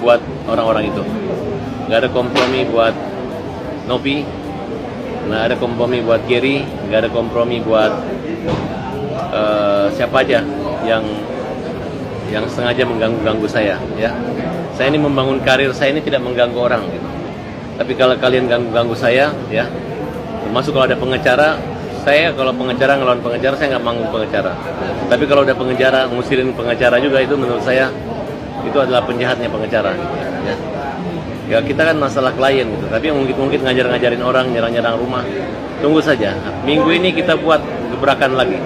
buat orang-orang itu. Nggak ada kompromi buat Novi, nggak ada kompromi buat Gary, nggak ada kompromi buat siapa aja yang sengaja mengganggu saya. Ya, saya ini membangun karir saya ini tidak mengganggu orang. Gitu. Tapi kalau kalian ganggu saya, ya, termasuk kalau ada pengacara, saya kalau pengacara ngelawan pengacara, saya nggak mau pengacara. Tapi kalau ada pengacara ngusirin pengacara juga, itu menurut saya itu adalah penjahatnya pengacara. Gitu, ya. Ya kita kan masalah klien gitu, tapi mungkin ngajarin orang, nyerang rumah. Tunggu saja. Minggu ini kita buat gebrakan lagi.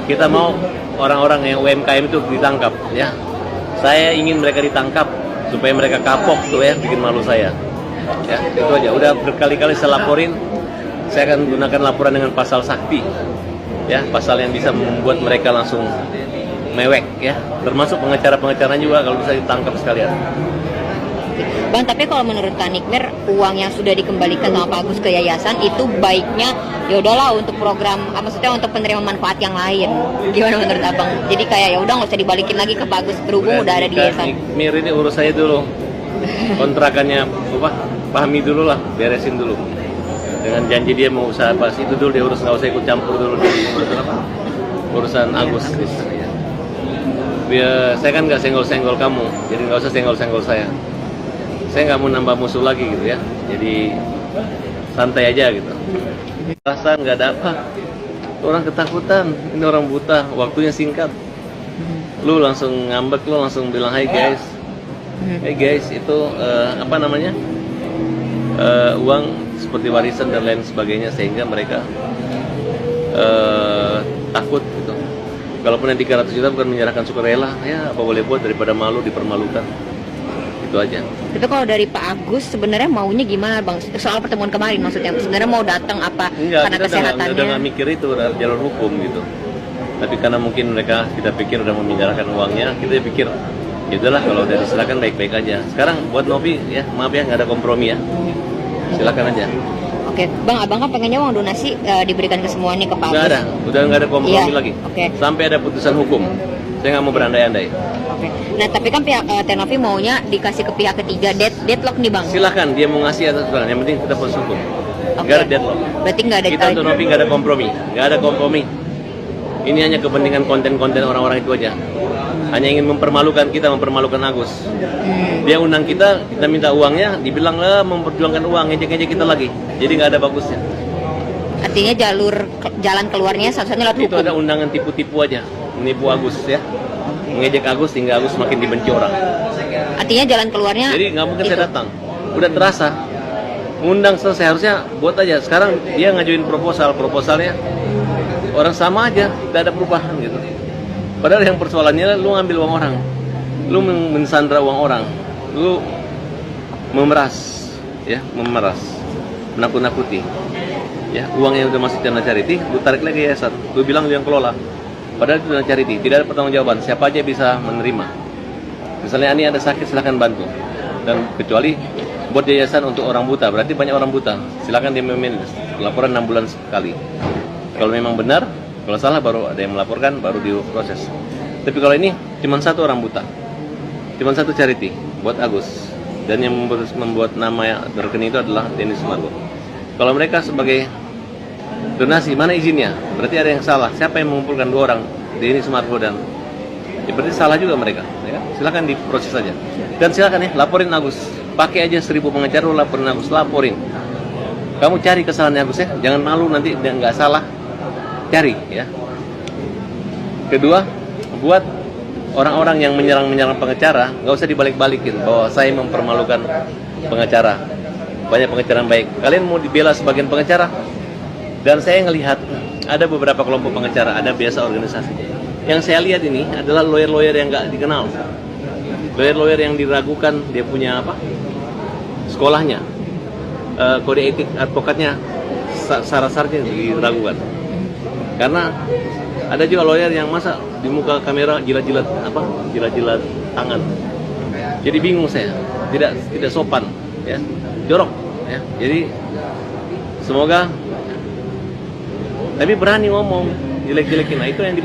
Kita mau orang-orang yang UMKM itu ditangkap, ya. Saya ingin mereka ditangkap supaya mereka kapok tuh ya, bikin malu saya. Ya, itu aja. Udah berkali-kali saya laporin. Saya akan gunakan laporan dengan pasal sakti. Ya, pasal yang bisa membuat mereka langsung mewek ya. Termasuk pengacara-pengacara juga kalau bisa ditangkap sekalian. Bang, tapi kalau menurut Kak Nikmer, uang yang sudah dikembalikan sama Pak Agus ke yayasan itu baiknya ya udahlah untuk program, maksudnya untuk penerima manfaat yang lain. Gimana menurut Abang? Jadi kayak ya udah nggak usah dibalikin lagi ke Pak Agus, berhubung udah ada di yayasan. Nikmer ini urus saya dulu. Kontrakannya pahami dulu lah, beresin dulu. Dengan janji dia mau usaha pas itu dulu dia urus, nggak usah ikut campur dulu di urusan Agus. Biar saya kan nggak senggol-senggol kamu, jadi nggak usah senggol-senggol saya. Saya nggak mau nambah musuh lagi gitu ya, jadi santai aja gitu. Perasaan nggak ada apa, orang ketakutan, ini orang buta, waktunya singkat. Lu langsung ngambek, lu langsung bilang hey guys, itu apa namanya uang seperti warisan dan lain sebagainya, sehingga mereka takut gitu. Kalaupun yang 300 juta bukan menyerahkan sukarela, ya apa boleh buat daripada malu dipermalukan. Itu aja. Itu kalau dari Pak Agus sebenarnya maunya gimana Bang? Soal pertemuan kemarin maksudnya, sebenarnya mau datang apa? Enggak, karena kesehatannya? Udah nggak mikir itu, udah jalur hukum gitu. Tapi karena mungkin kita pikir udah menyerahkan uangnya, kita pikir ya udahlah kalau udah diserahkan baik-baik aja. Sekarang buat Novi ya, maaf ya nggak ada kompromi ya. Silakan aja. Oke, Bang, Abang kan pengennya uang donasi diberikan ke semua nih ke Pak Agus. Nggak ada, udah nggak ada kompromi Iya, lagi. oke. Sampai ada putusan hukum. Saya nggak mau berandai-andai. Oke. Nah, tapi kan pihak Tenovi maunya dikasih ke pihak ketiga, deadlock nih Bang. Silakan dia mau ngasih atau bukan, yang penting kita proses hukum. Oke. Nggak ada deadlock. Berarti nggak ada. Kita untuk Novi nggak ada kompromi, nggak ada kompromi. Ini hanya kepentingan konten-konten orang-orang itu aja. Hanya ingin mempermalukan kita, mempermalukan Agus. Dia undang kita minta uangnya, dibilang memperjuangkan uang, ngejek-ngejek kita lagi. Jadi nggak ada bagusnya. Artinya jalan keluarnya satu-satunya lewat Itu hukum. ada undangan tipu-tipu aja, menipu Agus ya, mengejek Agus hingga Agus makin dibenci orang. Artinya jalan keluarnya. Jadi nggak mungkin itu. saya datang. Udah terasa. Ngundang selesai, harusnya buat aja. Sekarang dia ngajuin proposalnya orang sama aja, tidak ada perubahan gitu. Padahal yang persoalannya lu ngambil uang orang, lu mensandra uang orang, lu memeras, menakut-nakuti. Ya, uang yang udah masuk dana charity, lu tarik lagi yayasan, lu bilang lu yang kelola. Padahal itu dana charity, tidak ada pertanggungjawaban. Siapa aja bisa menerima. Misalnya Ani ada sakit, silakan bantu. Dan kecuali buat yayasan untuk orang buta, berarti banyak orang buta. Silakan dia memanage. Laporan 6 bulan sekali. Kalau memang benar, kalau salah baru ada yang melaporkan, baru diproses. Tapi kalau ini cuma satu orang buta, cuma satu charity buat Agus, dan yang membuat nama rekening itu adalah Denny Sumargo. Kalau mereka sebagai donasi, mana izinnya? Berarti ada yang salah. Siapa yang mengumpulkan 2 orang, Denny Sumargo dan ya berarti salah juga mereka. Ya? Silakan diproses saja. Dan silakan ya laporin Agus. Pakai aja 1000 pengacara, laporin Agus, laporin. Kamu cari kesalahan Agus ya, jangan malu nanti dia nggak salah. Cari ya. Kedua, buat orang-orang yang menyerang pengacara nggak usah dibalik-balikin bahwa saya mempermalukan pengacara. Banyak pengacara yang baik. Kalian mau dibela sebagian pengacara? Dan saya ngelihat ada beberapa kelompok pengacara, ada biasa organisasi. Yang saya lihat ini adalah lawyer-lawyer yang nggak dikenal, lawyer-lawyer yang diragukan dia punya apa? Sekolahnya, kode etik advokatnya, syarat-syaratnya diragukan. Karena ada juga lawyer yang masa di muka kamera jilat-jilat tangan. Jadi bingung saya, tidak sopan, ya, jorok, ya. Jadi semoga, tapi berani ngomong jelek-jelekin, nah itu yang